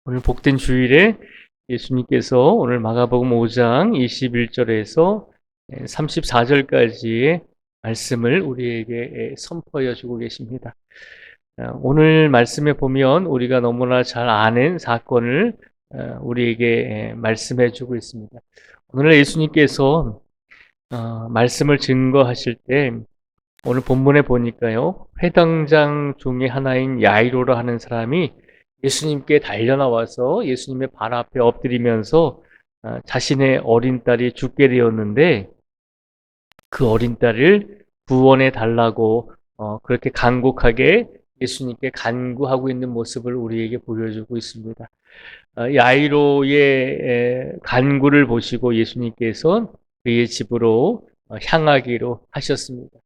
오늘 복된 주일에 예수님께서 오늘 마가복음 5장 21절에서 34절까지의 말씀을 우리에게 선포하여 주고 계십니다. 오늘 말씀에 보면 우리가 너무나 잘 아는 사건을 우리에게 말씀해 주고 있습니다. 오늘 예수님께서 말씀을 증거하실 때 오늘 본문에 보니까요, 회당장 중에 하나인 야이로라 하는 사람이 예수님께 달려나와서 예수님의 발 앞에 엎드리면서 자신의 어린 딸이 죽게 되었는데 그 어린 딸을 구원해 달라고 그렇게 간곡하게 예수님께 간구하고 있는 모습을 우리에게 보여주고 있습니다. 야이로의 간구를 보시고 예수님께서 그의 집으로 향하기로 하셨습니다.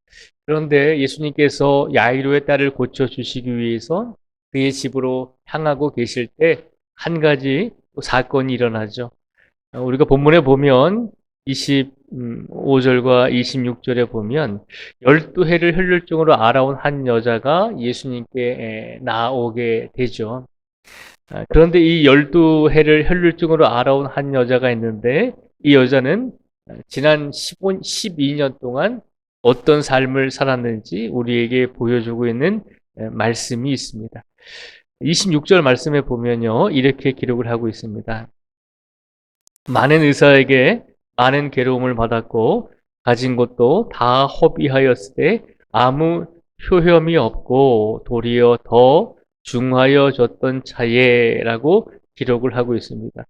그런데 예수님께서 야이로의 딸을 고쳐주시기 위해서 그의 집으로 향하고 계실 때 한 가지 사건이 일어나죠. 우리가 본문에 보면 25절과 26절에 보면 12해를 혈류증으로 앓아온 한 여자가 예수님께 나오게 되죠. 그런데 이 12해를 혈류증으로 앓아온 한 여자가 있는데 이 여자는 지난 12년 동안 어떤 삶을 살았는지 우리에게 보여주고 있는 말씀이 있습니다. 26절 말씀에 보면요, 이렇게 기록을 하고 있습니다. 많은 의사에게 많은 괴로움을 받았고 가진 것도 다 허비하였을 때 아무 효험이 없고 도리어 더 중하여졌던 차예라고 기록을 하고 있습니다.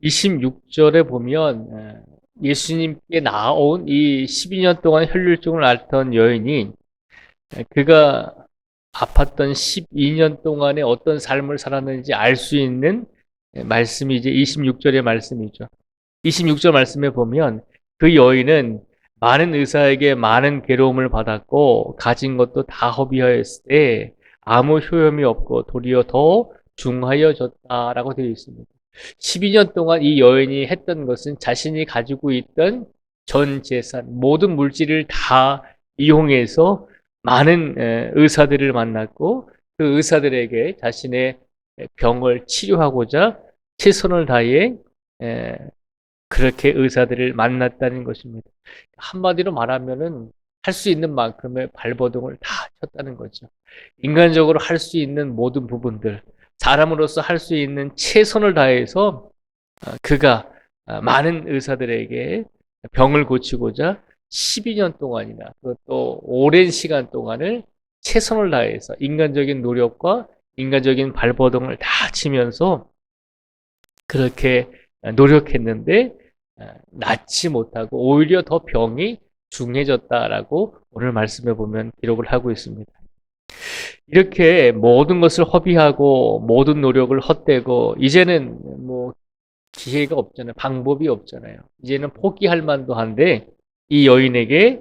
26절에 보면 예수님께 나온 이 12년 동안 혈류증을 앓던 여인이 그가 아팠던 12년 동안에 어떤 삶을 살았는지 알 수 있는 말씀이 이제 26절의 말씀이죠. 26절 말씀에 보면 그 여인은 많은 의사에게 많은 괴로움을 받았고 가진 것도 다 허비하였을 때 아무 효험이 없고 도리어 더 중하여졌다라고 되어 있습니다. 12년 동안 이 여인이 했던 것은 자신이 가지고 있던 전 재산, 모든 물질을 다 이용해서 많은 의사들을 만났고 그 의사들에게 자신의 병을 치료하고자 최선을 다해 그렇게 의사들을 만났다는 것입니다. 한마디로 말하면은 할 수 있는 만큼의 발버둥을 다 쳤다는 거죠. 인간적으로 할 수 있는 모든 부분들, 사람으로서 할 수 있는 최선을 다해서 그가 많은 의사들에게 병을 고치고자 12년 동안이나 그것도 오랜 시간 동안을 최선을 다해서 인간적인 노력과 인간적인 발버둥을 다 치면서 그렇게 노력했는데 낫지 못하고 오히려 더 병이 중해졌다라고 오늘 말씀에 보면 기록을 하고 있습니다. 이렇게 모든 것을 허비하고 모든 노력을 헛되고 이제는 뭐 기회가 없잖아요. 방법이 없잖아요. 이제는 포기할 만도 한데 이 여인에게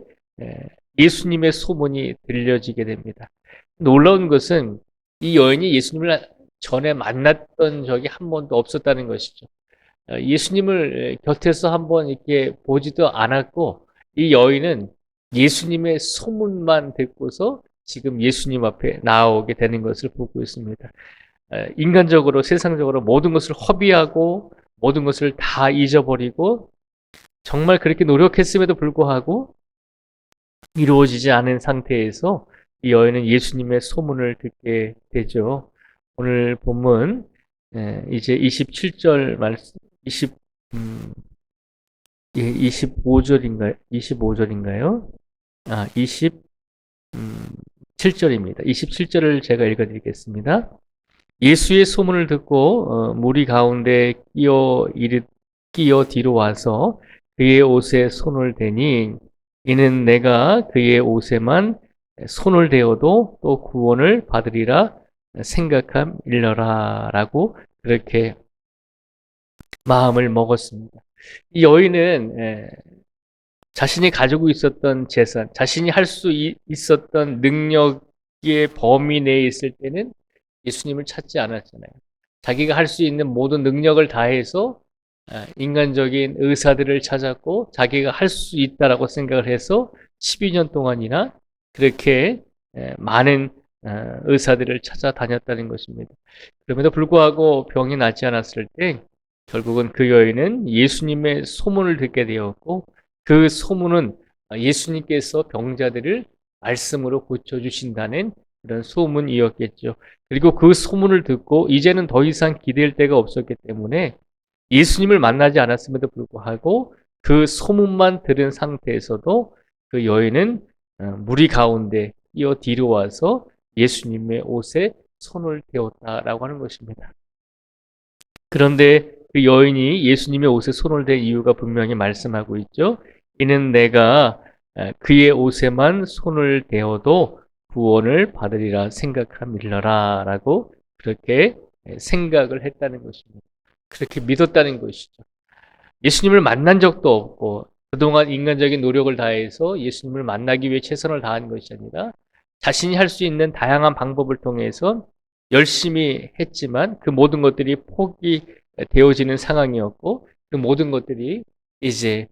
예수님의 소문이 들려지게 됩니다. 놀라운 것은 이 여인이 예수님을 전에 만났던 적이 한 번도 없었다는 것이죠. 예수님을 곁에서 한번 이렇게 보지도 않았고 이 여인은 예수님의 소문만 듣고서 지금 예수님 앞에 나오게 되는 것을 보고 있습니다. 인간적으로 세상적으로 모든 것을 허비하고 모든 것을 다 잊어버리고 정말 그렇게 노력했음에도 불구하고 이루어지지 않은 상태에서 이 여인은 예수님의 소문을 듣게 되죠. 오늘 본문 이제 27절 말씀 25절인가요? 25절인가요? 27절입니다. 27절을 제가 읽어드리겠습니다. 예수의 소문을 듣고 무리 가운데 끼어 뒤로 와서 그의 옷에 손을 대니 이는 내가 그의 옷에만 손을 대어도 또 구원을 받으리라 생각함일러라 라고 그렇게 마음을 먹었습니다. 이 여인은 자신이 가지고 있었던 재산, 자신이 할 수 있었던 능력의 범위 내에 있을 때는 예수님을 찾지 않았잖아요. 자기가 할 수 있는 모든 능력을 다해서 인간적인 의사들을 찾았고 자기가 할 수 있다라고 생각을 해서 12년 동안이나 그렇게 많은 의사들을 찾아다녔다는 것입니다. 그럼에도 불구하고 병이 낫지 않았을 때 결국은 그 여인은 예수님의 소문을 듣게 되었고 그 소문은 예수님께서 병자들을 말씀으로 고쳐주신다는 그런 소문이었겠죠. 그리고 그 소문을 듣고 이제는 더 이상 기댈 데가 없었기 때문에 예수님을 만나지 않았음에도 불구하고 그 소문만 들은 상태에서도 그 여인은 무리 가운데 뛰어 뒤로 와서 예수님의 옷에 손을 대었다라고 하는 것입니다. 그런데 그 여인이 예수님의 옷에 손을 댄 이유가 분명히 말씀하고 있죠. 이는 내가 그의 옷에만 손을 대어도 구원을 받으리라 생각함일러라 라고 그렇게 생각을 했다는 것입니다. 그렇게 믿었다는 것이죠. 예수님을 만난 적도 없고 그동안 인간적인 노력을 다해서 예수님을 만나기 위해 최선을 다한 것이 아니라 자신이 할 수 있는 다양한 방법을 통해서 열심히 했지만 그 모든 것들이 포기되어지는 상황이었고 그 모든 것들이 이제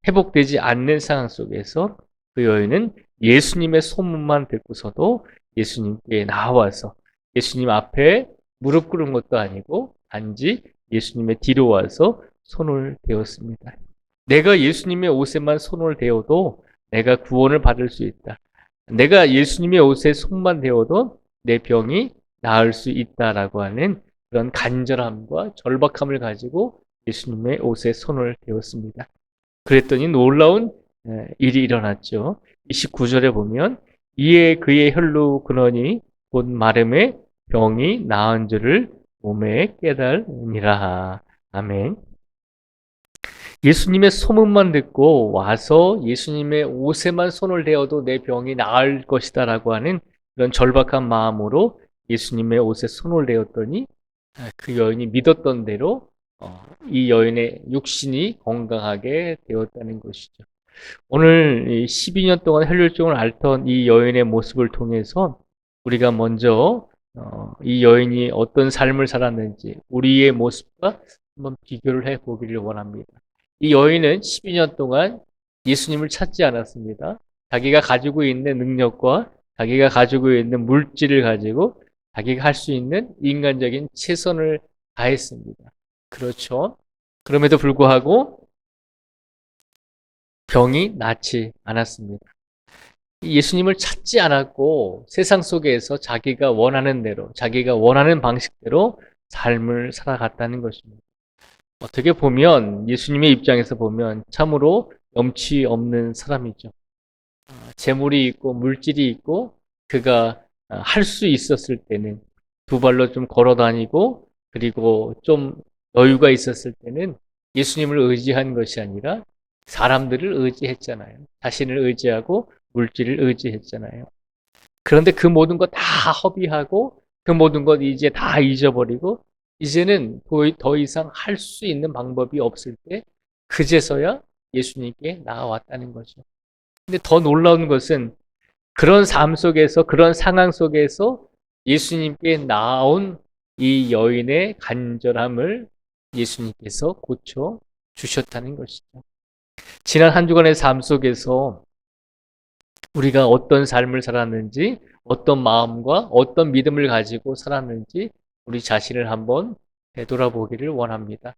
회복되지 않는 상황 속에서 그 여인은 예수님의 소문만 듣고서도 예수님께 나와서 예수님 앞에 무릎 꿇은 것도 아니고 단지 예수님의 뒤로 와서 손을 대었습니다. 내가 예수님의 옷에만 손을 대어도 내가 구원을 받을 수 있다. 내가 예수님의 옷에 손만 대어도 내 병이 나을 수 있다라고 하는 그런 간절함과 절박함을 가지고 예수님의 옷에 손을 대었습니다. 그랬더니 놀라운 일이 일어났죠. 29절에 보면 이에 그의 혈루 근원이 곧 마름에 병이 나은 줄을 몸에 깨달으니라. 아멘. 예수님의 소문만 듣고 와서 예수님의 옷에만 손을 대어도 내 병이 나을 것이다라고 하는 그런 절박한 마음으로 예수님의 옷에 손을 대었더니 그 여인이 믿었던 대로 이 여인의 육신이 건강하게 되었다는 것이죠. 오늘 12년 동안 혈류증을 앓던 이 여인의 모습을 통해서 우리가 먼저 이 여인이 어떤 삶을 살았는지 우리의 모습과 한번 비교를 해보기를 원합니다. 이 여인은 12년 동안 예수님을 찾지 않았습니다. 자기가 가지고 있는 능력과 자기가 가지고 있는 물질을 가지고 자기가 할 수 있는 인간적인 최선을 다했습니다. 그렇죠. 그럼에도 불구하고 병이 낫지 않았습니다. 예수님을 찾지 않았고 세상 속에서 자기가 원하는 대로, 자기가 원하는 방식대로 삶을 살아갔다는 것입니다. 어떻게 보면 예수님의 입장에서 보면 참으로 염치 없는 사람이죠. 재물이 있고 물질이 있고 그가 할 수 있었을 때는 두 발로 좀 걸어 다니고 그리고 좀 여유가 있었을 때는 예수님을 의지한 것이 아니라 사람들을 의지했잖아요. 자신을 의지하고 물질을 의지했잖아요. 그런데 그 모든 것 다 허비하고 그 모든 것 이제 다 잊어버리고 이제는 더 이상 할 수 있는 방법이 없을 때 그제서야 예수님께 나아왔다는 거죠. 근데 더 놀라운 것은 그런 삶 속에서 그런 상황 속에서 예수님께 나온 이 여인의 간절함을 예수님께서 고쳐 주셨다는 것이죠. 지난 한 주간의 삶 속에서 우리가 어떤 삶을 살았는지, 어떤 마음과 어떤 믿음을 가지고 살았는지 우리 자신을 한번 되돌아보기를 원합니다.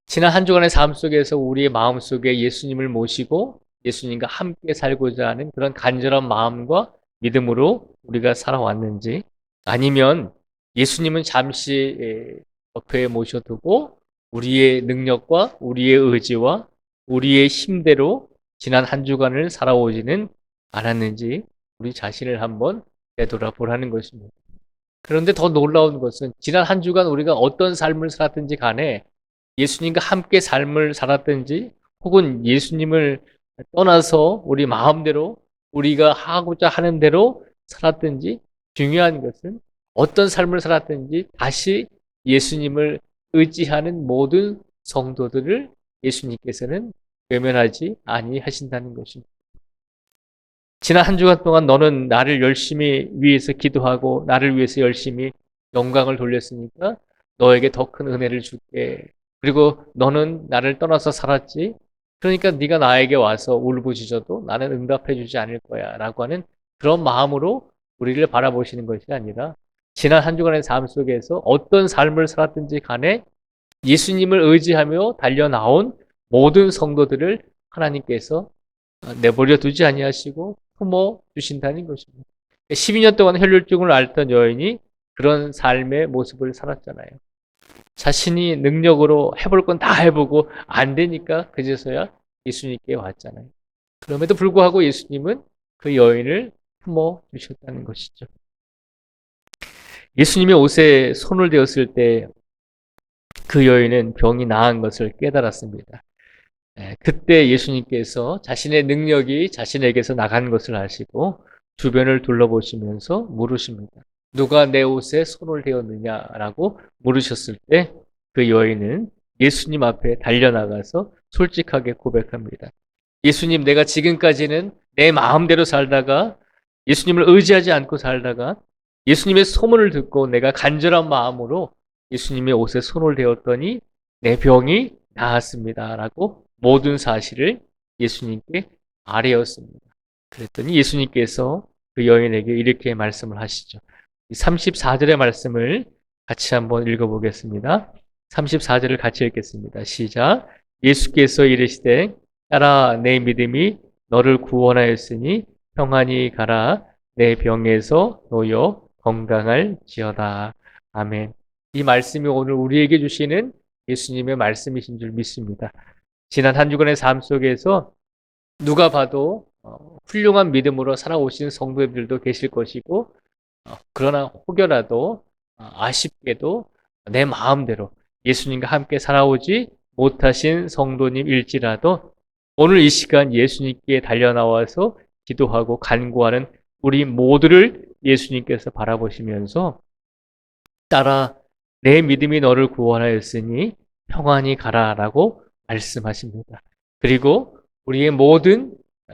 지난 한 주간의 삶 속에서 우리의 마음 속에 예수님을 모시고 예수님과 함께 살고자 하는 그런 간절한 마음과 믿음으로 우리가 살아왔는지, 아니면 예수님은 잠시 옆에 모셔두고 우리의 능력과 우리의 의지와 우리의 힘대로 지난 한 주간을 살아오지는 않았는지 우리 자신을 한번 되돌아보라는 것입니다. 그런데 더 놀라운 것은 지난 한 주간 우리가 어떤 삶을 살았든지 간에 예수님과 함께 삶을 살았든지 혹은 예수님을 떠나서 우리 마음대로 우리가 하고자 하는 대로 살았든지 중요한 것은 어떤 삶을 살았든지 다시 예수님을 의지하는 모든 성도들을 예수님께서는 외면하지 아니하신다는 것입니다. 지난 한 주간 동안 너는 나를 열심히 위해서 기도하고 나를 위해서 열심히 영광을 돌렸으니까 너에게 더 큰 은혜를 줄게. 그리고 너는 나를 떠나서 살았지. 그러니까 네가 나에게 와서 울부짖어도 나는 응답해 주지 않을 거야 라고 하는 그런 마음으로 우리를 바라보시는 것이 아니라 지난 한 주간의 삶 속에서 어떤 삶을 살았든지 간에 예수님을 의지하며 달려나온 모든 성도들을 하나님께서 내버려 두지 아니하시고 품어 주신다는 것입니다. 12년 동안 혈류증을 앓던 여인이 그런 삶의 모습을 살았잖아요. 자신이 능력으로 해볼 건 다 해보고 안 되니까 그제서야 예수님께 왔잖아요. 그럼에도 불구하고 예수님은 그 여인을 품어 주셨다는 것이죠. 예수님의 옷에 손을 대었을 때 그 여인은 병이 나은 것을 깨달았습니다. 그때 예수님께서 자신의 능력이 자신에게서 나간 것을 아시고 주변을 둘러보시면서 물으십니다. 누가 내 옷에 손을 대었느냐라고 물으셨을 때 그 여인은 예수님 앞에 달려나가서 솔직하게 고백합니다. 예수님, 내가 지금까지는 내 마음대로 살다가 예수님을 의지하지 않고 살다가 예수님의 소문을 듣고 내가 간절한 마음으로 예수님의 옷에 손을 대었더니 내 병이 나았습니다. 라고 모든 사실을 예수님께 아뢰었습니다. 그랬더니 예수님께서 그 여인에게 이렇게 말씀을 하시죠. 34절의 말씀을 같이 한번 읽어보겠습니다. 34절을 같이 읽겠습니다. 시작. 예수께서 이르시되 딸아 내 믿음이 너를 구원하였으니 평안히 가라. 내 병에서 놓여 건강할지어다. 아멘. 이 말씀이 오늘 우리에게 주시는 예수님의 말씀이신 줄 믿습니다. 지난 한 주간의 삶 속에서 누가 봐도 훌륭한 믿음으로 살아오신 성도들도 계실 것이고 그러나 혹여라도 아쉽게도 내 마음대로 예수님과 함께 살아오지 못하신 성도님일지라도 오늘 이 시간 예수님께 달려나와서 기도하고 간구하는 우리 모두를 예수님께서 바라보시면서 딸아 내 믿음이 너를 구원하였으니 평안히 가라라고 말씀하십니다. 그리고 우리의 모든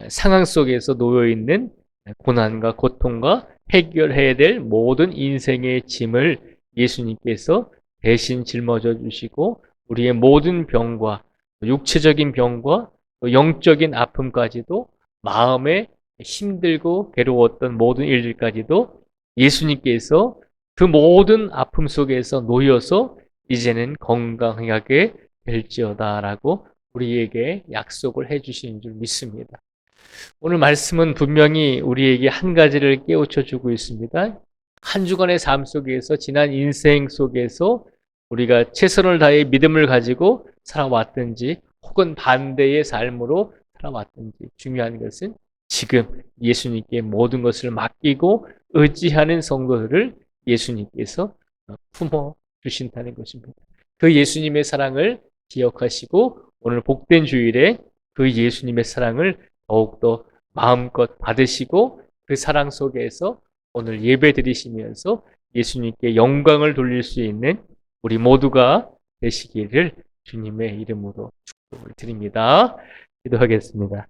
상황 속에서 놓여있는 고난과 고통과 해결해야 될 모든 인생의 짐을 예수님께서 대신 짊어져 주시고 우리의 모든 병과 육체적인 병과 영적인 아픔까지도 마음에 힘들고 괴로웠던 모든 일들까지도 예수님께서 그 모든 아픔 속에서 놓여서 이제는 건강하게 될지어다라고 우리에게 약속을 해주신 줄 믿습니다. 오늘 말씀은 분명히 우리에게 한 가지를 깨우쳐 주고 있습니다. 한 주간의 삶 속에서 지난 인생 속에서 우리가 최선을 다해 믿음을 가지고 살아왔든지 혹은 반대의 삶으로 살아왔든지 중요한 것은 지금 예수님께 모든 것을 맡기고 의지하는 성도들을 예수님께서 품어 주신다는 것입니다. 그 예수님의 사랑을 기억하시고 오늘 복된 주일에 그 예수님의 사랑을 더욱더 마음껏 받으시고 그 사랑 속에서 오늘 예배 드리시면서 예수님께 영광을 돌릴 수 있는 우리 모두가 되시기를 주님의 이름으로 축복을 드립니다. 기도하겠습니다.